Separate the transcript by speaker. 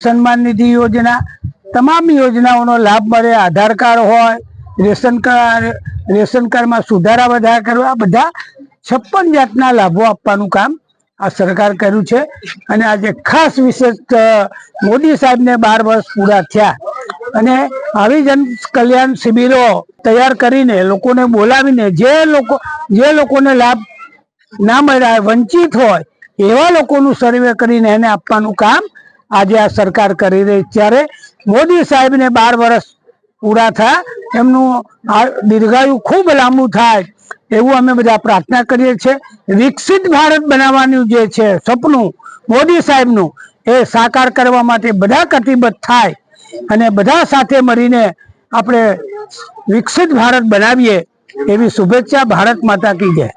Speaker 1: સન્માન નિધિ યોजना તમામ યોજનાઓનો લાભ મળે। આધાર કાર્ડ હોય, રેશન કાર્ડમાં સુધારા વધારા કરવા, બધા 56 જાતના લાભો આપવાનું કામ આ સરકાર કર્યું છે। અને આજે ખાસ વિશેષ મોદી સાહેબને 12 વર્ષ પૂરા થયા અને આવી જન કલ્યાણ શિબિરો તૈયાર કરીને લોકોને બોલાવીને જે લોકોને લાભ ના મળ્યા, વંચિત હોય એવા લોકોનું સર્વે કરીને એને આપવાનું કામ આજે આ સરકાર કરી રહી। ત્યારે મોદી સાહેબને 12 વર્ષ પૂરા થયા, એમનું દીર્ઘાયુ ખૂબ લાંબુ થાય એવું અમે બધા પ્રાર્થના કરીએ છીએ। વિકસિત ભારત બનાવવાનું જે છે સપનું મોદી સાહેબનું, એ સાકાર કરવા માટે બધા કટિબદ્ધ થાય અને બધા સાથે મળીને આપણે વિકસિત ભારત બનાવીએ એવી શુભેચ્છા। ભારત માતા કી જય।